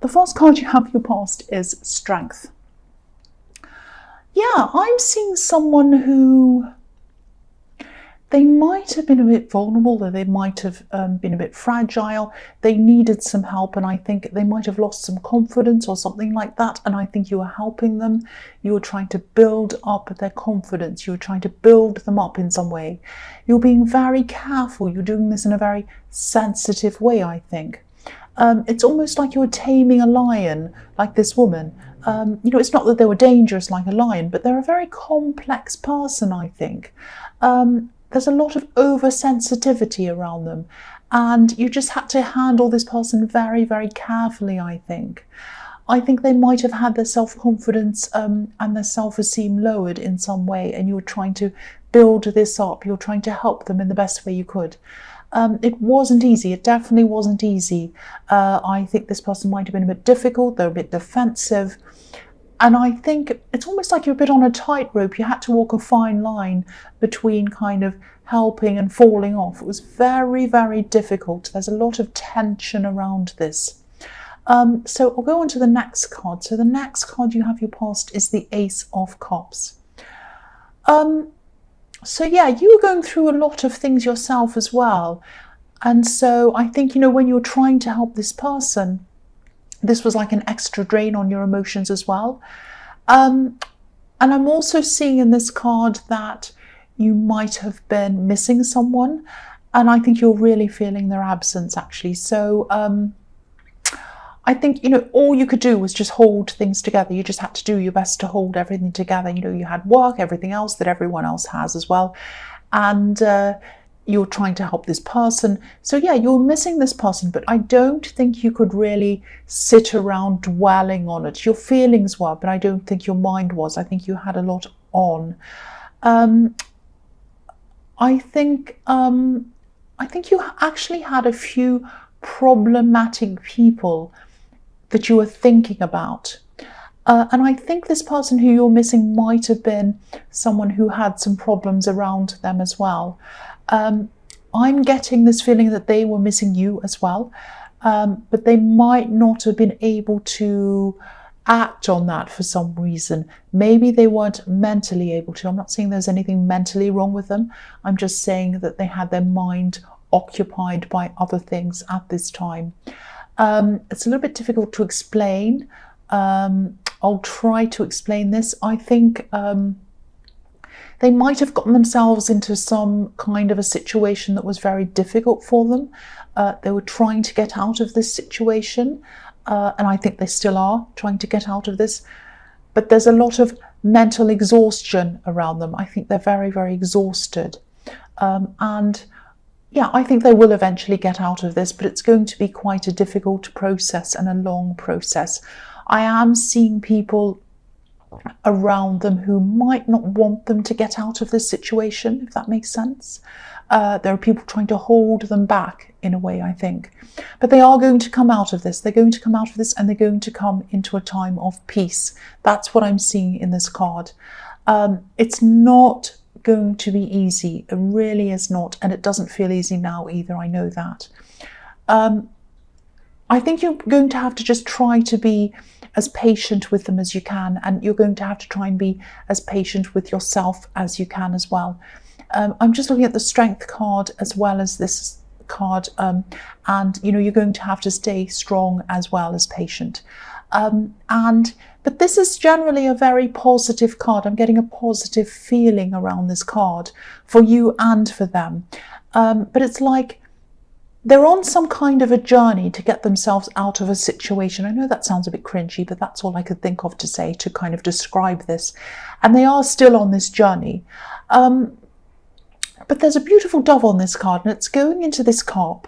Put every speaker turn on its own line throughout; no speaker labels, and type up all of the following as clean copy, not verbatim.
The first card you have your past is Strength. Yeah, I'm seeing someone who, they might have been a bit vulnerable, or they might have been a bit fragile. They needed some help, and I think they might have lost some confidence or something like that. And I think you were helping them. You were trying to build up their confidence. You were trying to build them up in some way. You're being very careful. You're doing this in a very sensitive way, I think. It's almost like you're taming a lion, like this woman. It's not that they were dangerous like a lion, but they're a very complex person, I think. There's a lot of oversensitivity around them, and you just had to handle this person very, very carefully, I think. I think they might have had their self-confidence and their self-esteem lowered in some way, and you were trying to build this up. You're trying to help them in the best way you could. It wasn't easy. It definitely wasn't easy. I think this person might have been a bit difficult. They're a bit defensive. And I think it's almost like you're a bit on a tightrope. You had to walk a fine line between kind of helping and falling off. It was very, very difficult. There's a lot of tension around this. So I'll go on to the next card. So the next card you have your past is the Ace of Cups. So yeah, you were going through a lot of things yourself as well. And so I think, when you're trying to help this person, this was like an extra drain on your emotions as well. And I'm also seeing in this card that you might have been missing someone. And I think you're really feeling their absence, actually. So I think, all you could do was just hold things together. You just had to do your best to hold everything together. You had work, everything else that everyone else has as well. And you're trying to help this person. So yeah, you're missing this person, but I don't think you could really sit around dwelling on it. Your feelings were, but I don't think your mind was. I think you had a lot on. I think you actually had a few problematic people that you were thinking about. And I think this person who you're missing might have been someone who had some problems around them as well. I'm getting this feeling that they were missing you as well, but they might not have been able to act on that for some reason. Maybe they weren't mentally able to. I'm not saying there's anything mentally wrong with them. I'm just saying that they had their mind occupied by other things at this time. It's a little bit difficult to explain. I'll try to explain this. I think they might have gotten themselves into some kind of a situation that was very difficult for them. They were trying to get out of this situation, and I think they still are trying to get out of this. But there's a lot of mental exhaustion around them. I think they're very, very exhausted. And yeah, I think they will eventually get out of this, but it's going to be quite a difficult process and a long process. I am seeing people around them who might not want them to get out of this situation, if that makes sense. There are people trying to hold them back in a way, I think. But they are going to come out of this. They're going to come out of this, and they're going to come into a time of peace. That's what I'm seeing in this card. It's not going to be easy. It really is not. And it doesn't feel easy now either. I know that. I think you're going to have to just try to be as patient with them as you can, and you're going to have to try and be as patient with yourself as you can as well. I'm just looking at the Strength card as well as this card, and you're going to have to stay strong as well as patient. But this is generally a very positive card. I'm getting a positive feeling around this card for you and for them. But it's like they're on some kind of a journey to get themselves out of a situation. I know that sounds a bit cringy, but that's all I could think of to say to kind of describe this. And they are still on this journey. But there's a beautiful dove on this card, and it's going into this cup.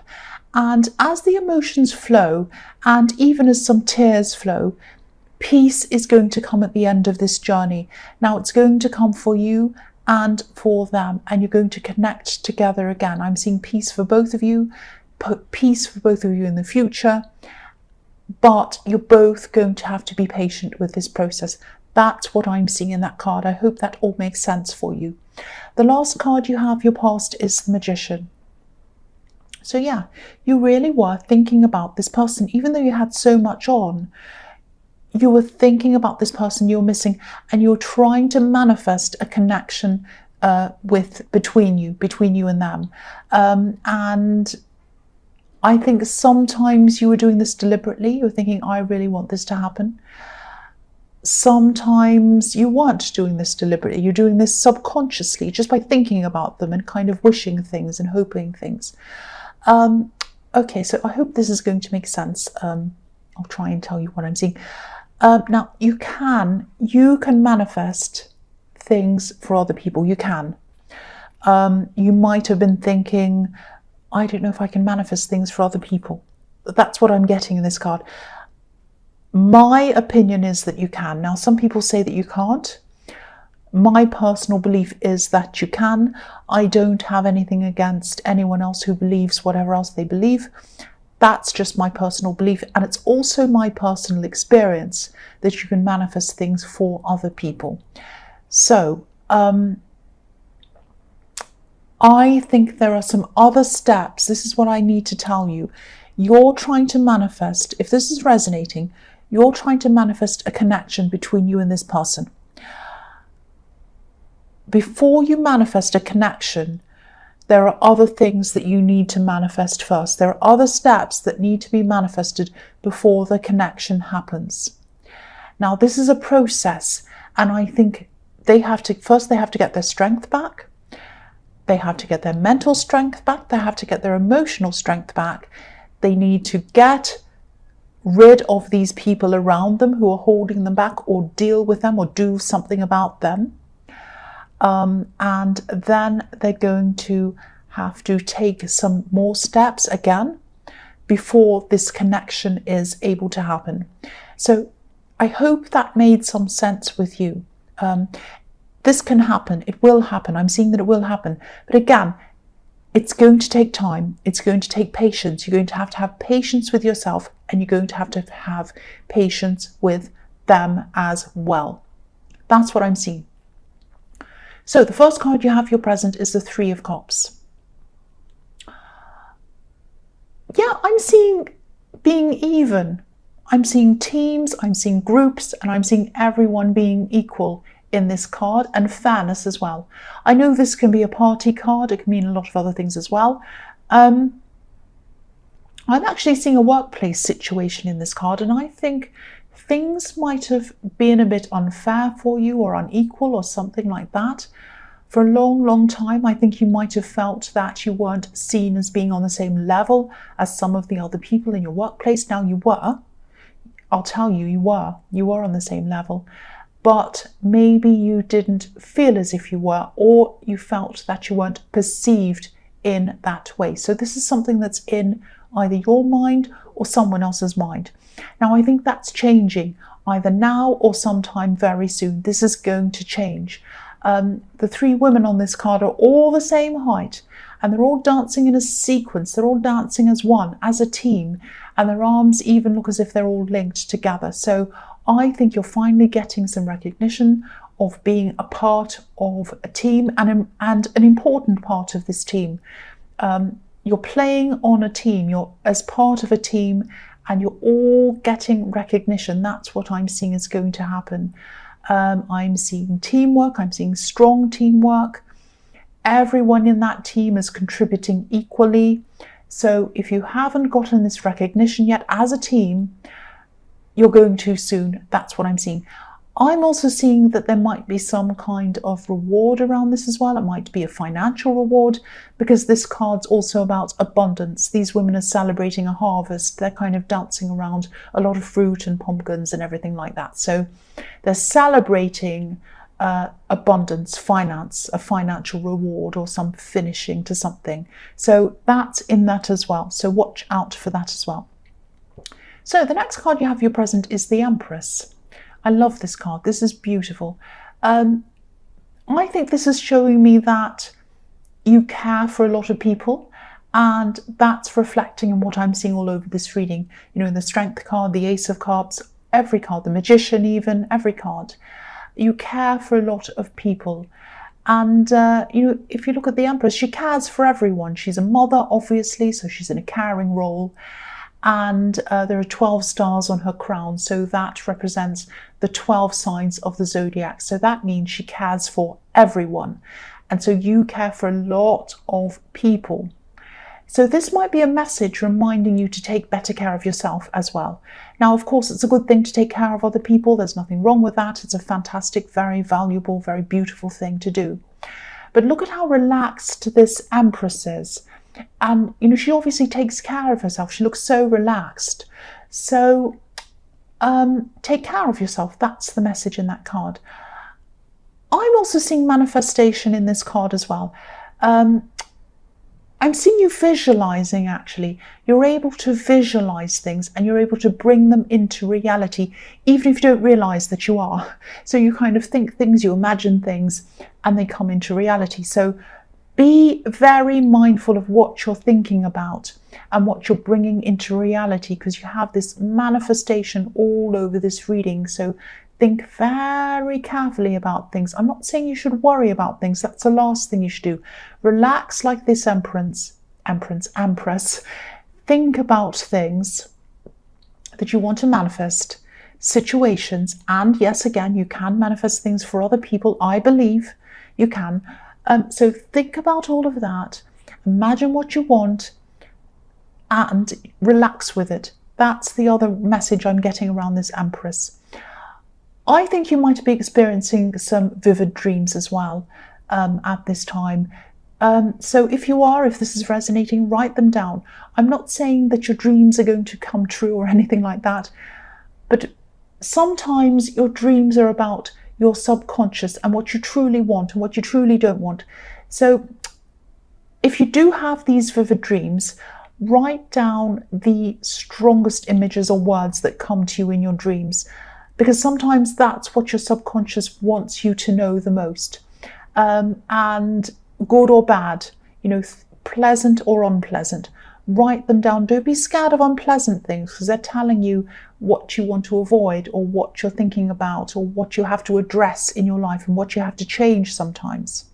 And as the emotions flow, and even as some tears flow, peace is going to come at the end of this journey. Now it's going to come for you and for them, and you're going to connect together again. I'm seeing peace for both of you, peace for both of you in the future, but you're both going to have to be patient with this process. That's what I'm seeing in that card. I hope that all makes sense for you. The last card you have your past is the Magician. So yeah, you really were thinking about this person, even though you had so much on. You were thinking about this person you're missing, and you're trying to manifest a connection between you and them. And I think sometimes you were doing this deliberately. You were thinking, I really want this to happen. Sometimes you weren't doing this deliberately. You're doing this subconsciously, just by thinking about them and kind of wishing things and hoping things. Okay, so I hope this is going to make sense. I'll try and tell you what I'm seeing. Now, you can manifest things for other people. You can. You might have been thinking, I don't know if I can manifest things for other people. That's what I'm getting in this card. My opinion is that you can. Now, some people say that you can't. My personal belief is that you can. I don't have anything against anyone else who believes whatever else they believe. That's just my personal belief. And it's also my personal experience that you can manifest things for other people. So, I think there are some other steps. This is what I need to tell you. You're trying to manifest, if this is resonating, you're trying to manifest a connection between you and this person. Before you manifest a connection, there are other things that you need to manifest first. There are other steps that need to be manifested before the connection happens. Now, this is a process, and I think they have to get their strength back. They have to get their mental strength back. They have to get their emotional strength back. They need to get rid of these people around them who are holding them back, or deal with them, or do something about them. And then they're going to have to take some more steps again before this connection is able to happen. So I hope that made some sense with you. This can happen. It will happen. I'm seeing that it will happen. But again, it's going to take time. It's going to take patience. You're going to have patience with yourself, and you're going to have patience with them as well. That's what I'm seeing. So the first card you have, your present, is the Three of Cups. Yeah, I'm seeing being even. I'm seeing teams, I'm seeing groups, and I'm seeing everyone being equal in this card, and fairness as well. I know this can be a party card. It can mean a lot of other things as well. I'm actually seeing a workplace situation in this card, and I think things might have been a bit unfair for you, or unequal, or something like that. For a long, long time, I think you might have felt that you weren't seen as being on the same level as some of the other people in your workplace. Now, you were. I'll tell you, you were. You were on the same level. But maybe you didn't feel as if you were, or you felt that you weren't perceived in that way. So this is something that's in either your mind or someone else's mind. Now, I think that's changing either now or sometime very soon. This is going to change. The three women on this card are all the same height, and they're all dancing in a sequence. They're all dancing as one, as a team, and their arms even look as if they're all linked together. So I think you're finally getting some recognition of being a part of a team, and an important part of this team. You're playing on a team, you're as part of a team, and you're all getting recognition. That's what I'm seeing is going to happen. I'm seeing teamwork, I'm seeing strong teamwork. Everyone in that team is contributing equally. So if you haven't gotten this recognition yet as a team, you're going to soon. That's what I'm seeing. I'm also seeing that there might be some kind of reward around this as well. It might be a financial reward, because this card's also about abundance. These women are celebrating a harvest. They're kind of dancing around a lot of fruit and pumpkins and everything like that. So they're celebrating abundance, finance, a financial reward, or some finishing to something. So that's in that as well. So watch out for that as well. So the next card you have, your present, is the Empress. I love this card. This is beautiful. I think this is showing me that you care for a lot of people, and that's reflecting in what I'm seeing all over this reading. You know, in the Strength card, the Ace of Cups, every card, the Magician even, every card. You care for a lot of people, And, if you look at the Empress, she cares for everyone. She's a mother, obviously, so she's in a caring role. And there are 12 stars on her crown, so that represents the 12 signs of the zodiac. So that means she cares for everyone. And so you care for a lot of people. So this might be a message reminding you to take better care of yourself as well. Now, of course, it's a good thing to take care of other people. There's nothing wrong with that. It's a fantastic, very valuable, very beautiful thing to do. But look at how relaxed this Empress is. And, she obviously takes care of herself. She looks so relaxed. So take care of yourself. That's the message in that card. I'm also seeing manifestation in this card as well. I'm seeing you visualizing, actually. You're able to visualize things and you're able to bring them into reality, even if you don't realize that you are. So you kind of think things, you imagine things, and they come into reality. So be very mindful of what you're thinking about and what you're bringing into reality, because you have this manifestation all over this reading. So think very carefully about things. I'm not saying you should worry about things. That's the last thing you should do. Relax like this Empress. Think about things that you want to manifest, situations, and yes, again, you can manifest things for other people. I believe you can. So think about all of that. Imagine what you want and relax with it. That's the other message I'm getting around this Empress. I think you might be experiencing some vivid dreams as well at this time. So if this is resonating, write them down. I'm not saying that your dreams are going to come true or anything like that, but sometimes your dreams are about your subconscious and what you truly want and what you truly don't want. So if you do have these vivid dreams, write down the strongest images or words that come to you in your dreams, because sometimes that's what your subconscious wants you to know the most. And good or bad, pleasant or unpleasant, write them down. Don't be scared of unpleasant things, because they're telling you what you want to avoid or what you're thinking about or what you have to address in your life and what you have to change sometimes.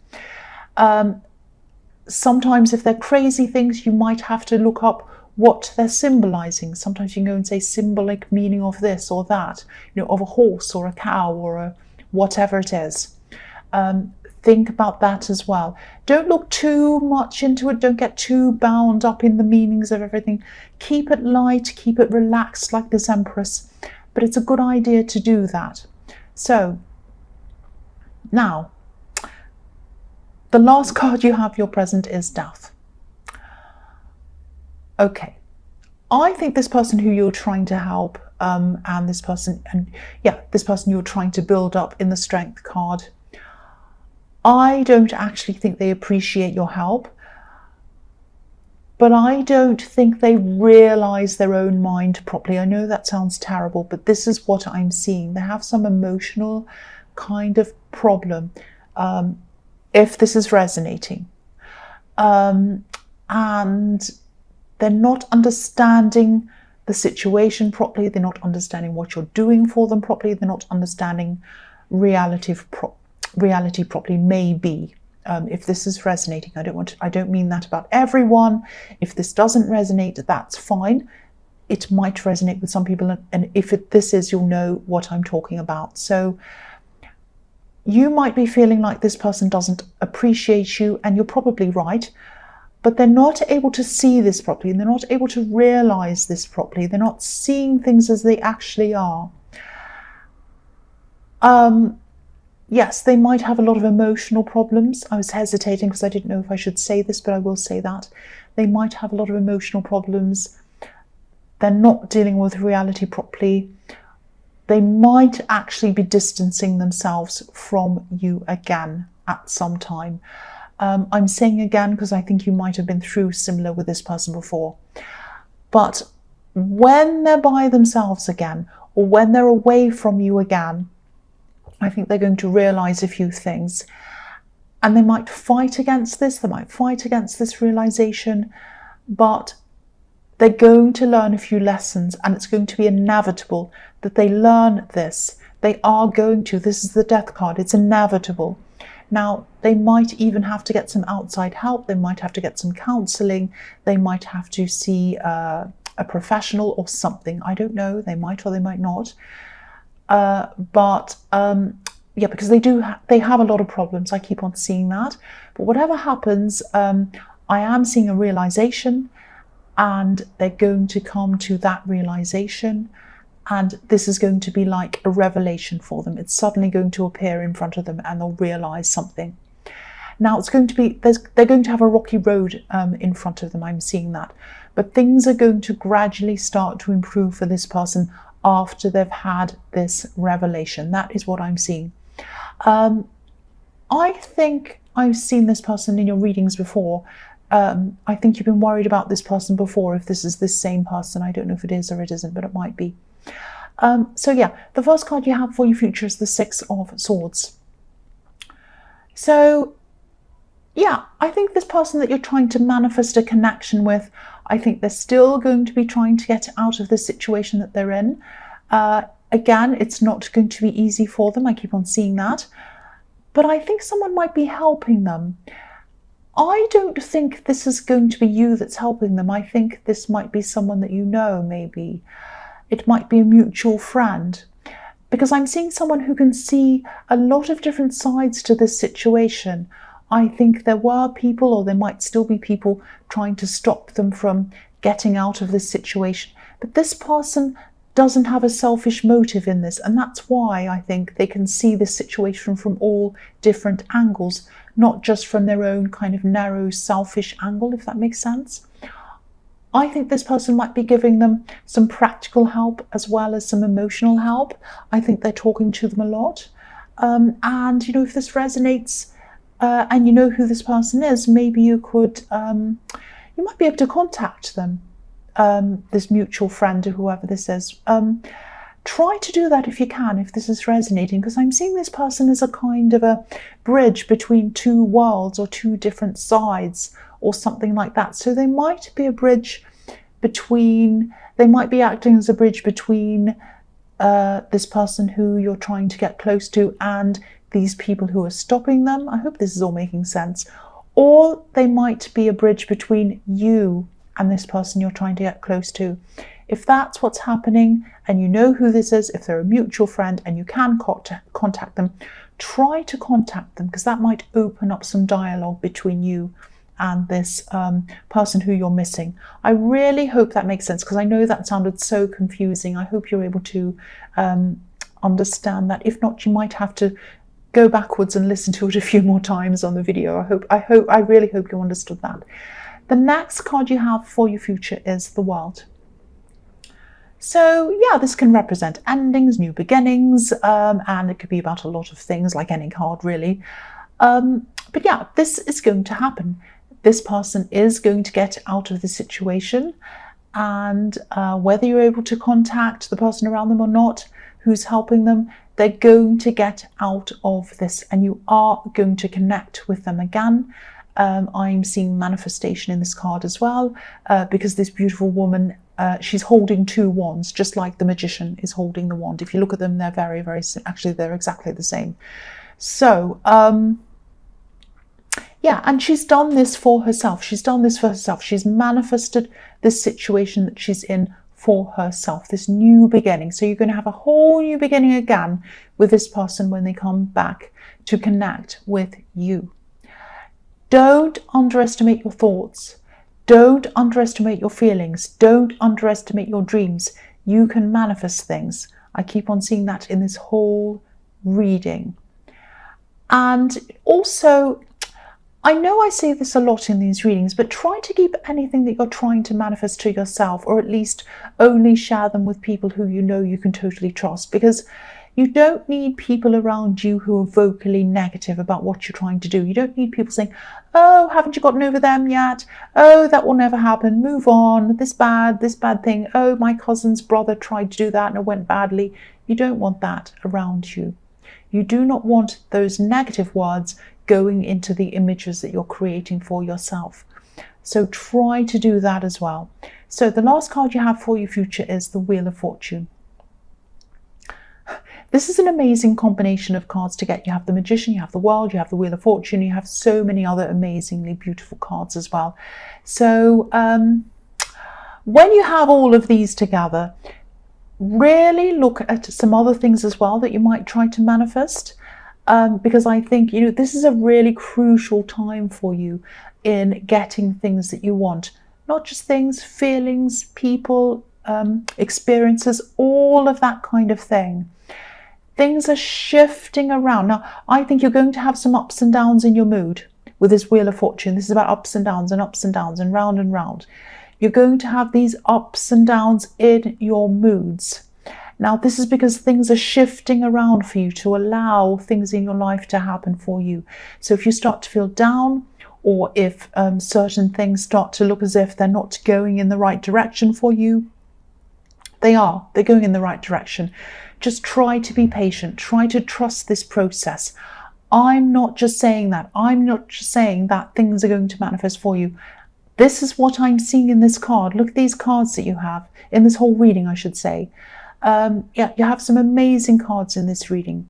Sometimes if they're crazy things, you might have to look up what they're symbolizing. Sometimes you can go and say symbolic meaning of this or that, of a horse or a cow or whatever it is. Think about that as well. Don't look too much into it. Don't get too bound up in the meanings of everything. Keep it light, keep it relaxed like this Empress. But it's a good idea to do that. So now, the last card you have, your present, is Death. Okay, I think this person who you're trying to help, this person you're trying to build up in the Strength card, I don't actually think they appreciate your help, but I don't think they realize their own mind properly. I know that sounds terrible, but this is what I'm seeing. They have some emotional kind of problem, if this is resonating. And they're not understanding the situation properly. They're not understanding what you're doing for them properly. They're not understanding reality properly, maybe. If this is resonating, I don't mean that about everyone. If this doesn't resonate, that's fine. It might resonate with some people, and if this is, you'll know what I'm talking about. So you might be feeling like this person doesn't appreciate you, and you're probably right. But they're not able to see this properly, and they're not able to realize this properly. They're not seeing things as they actually are. Yes, they might have a lot of emotional problems. I was hesitating because I didn't know if I should say this, but I will say that. They might have a lot of emotional problems. They're not dealing with reality properly. They might actually be distancing themselves from you again at some time. I'm saying again because I think you might have been through similar with this person before. But when they're by themselves again, or when they're away from you again, I think they're going to realize a few things. And they might fight against this, they might fight against this realization, but they're going to learn a few lessons, and it's going to be inevitable that they learn this. They are going to. This is the Death card. It's inevitable. Now, they might even have to get some outside help. They might have to get some counseling. They might have to see a professional or something. I don't know. They might or they might not. Yeah, because they have a lot of problems. I keep on seeing that. But whatever happens, I am seeing a realization, and they're going to come to that realization, and this is going to be like a revelation for them. It's suddenly going to appear in front of them, and they'll realize something. Now, it's going to be, they're going to have a rocky road in front of them. I'm seeing that. But things are going to gradually start to improve for this person after they've had this revelation. That is what I'm seeing. I think I've seen this person in your readings before. I think you've been worried about this person before. If this is this same person, I don't know if it is or it isn't, but it might be. So yeah, the first card you have for your future is the Six of Swords. So yeah, I think this person that you're trying to manifest a connection with, I think they're still going to be trying to get out of the situation that they're in. Again, it's not going to be easy for them. I keep on seeing that. But I think someone might be helping them. I don't think this is going to be you that's helping them. I think this might be someone that you know, maybe. It might be a mutual friend. Because I'm seeing someone who can see a lot of different sides to this situation. I think there were people, or there might still be people, trying to stop them from getting out of this situation. But this person doesn't have a selfish motive in this, and that's why I think they can see this situation from all different angles, not just from their own kind of narrow, selfish angle, if that makes sense. I think this person might be giving them some practical help as well as some emotional help. I think they're talking to them a lot. And, you know, if this resonates and you know who this person is, maybe you could, you might be able to contact them. This mutual friend or whoever this is. Try to do that if you can, if this is resonating, because I'm seeing this person as a kind of a bridge between two worlds or two different sides or something like that. So they might be a bridge between, they might be acting as a bridge between this person who you're trying to get close to and these people who are stopping them. I hope this is all making sense. Or they might be a bridge between you and this person you're trying to get close to. If that's what's happening and you know who this is, if they're a mutual friend and you can contact them, try to contact them, because that might open up some dialogue between you and this person who you're missing. I really hope that makes sense, because I know that sounded so confusing. I hope you're able to understand that. If not, you might have to go backwards and listen to it a few more times on the video. I really hope you understood that. The next card you have for your future is the World. So yeah, this can represent endings, new beginnings, and it could be about a lot of things, like any card really. But yeah, this is going to happen. This person is going to get out of the situation, and whether you're able to contact the person around them or not who's helping them, they're going to get out of this, and you are going to connect with them again. I'm seeing manifestation in this card as well, because this beautiful woman, she's holding two wands, just like the magician is holding the wand. If you look at them, they're very, very, actually they're exactly the same. So yeah, and she's done this for herself. She's done this for herself. She's manifested this situation that she's in for herself, this new beginning. So you're going to have a whole new beginning again with this person when they come back to connect with you. Don't underestimate your thoughts. Don't underestimate your feelings. Don't underestimate your dreams. You can manifest things. I keep on seeing that in this whole reading. And also, I know I say this a lot in these readings, but try to keep anything that you're trying to manifest to yourself, or at least only share them with people who you know you can totally trust, because you don't need people around you who are vocally negative about what you're trying to do. You don't need people saying, oh, haven't you gotten over them yet? Oh, that will never happen. Move on. This bad thing. Oh, my cousin's brother tried to do that and it went badly. You don't want that around you. You do not want those negative words going into the images that you're creating for yourself. So try to do that as well. So the last card you have for your future is the Wheel of Fortune. This is an amazing combination of cards to get. You have the Magician, you have the World, you have the Wheel of Fortune, you have so many other amazingly beautiful cards as well. So when you have all of these together, really look at some other things as well that you might try to manifest, because I think, you know, this is a really crucial time for you in getting things that you want. Not just things, feelings, people, experiences, all of that kind of thing. Things are shifting around. Now, I think you're going to have some ups and downs in your mood with this Wheel of Fortune. This is about ups and downs and ups and downs and round and round. You're going to have these ups and downs in your moods. Now, this is because things are shifting around for you to allow things in your life to happen for you. So if you start to feel down, or if certain things start to look as if they're not going in the right direction for you, they're going in the right direction. Just try to be patient. Try to trust this process. I'm not just saying that. I'm not just saying that things are going to manifest for you. This is what I'm seeing in this card. Look at these cards that you have, in this whole reading, I should say. Yeah, you have some amazing cards in this reading.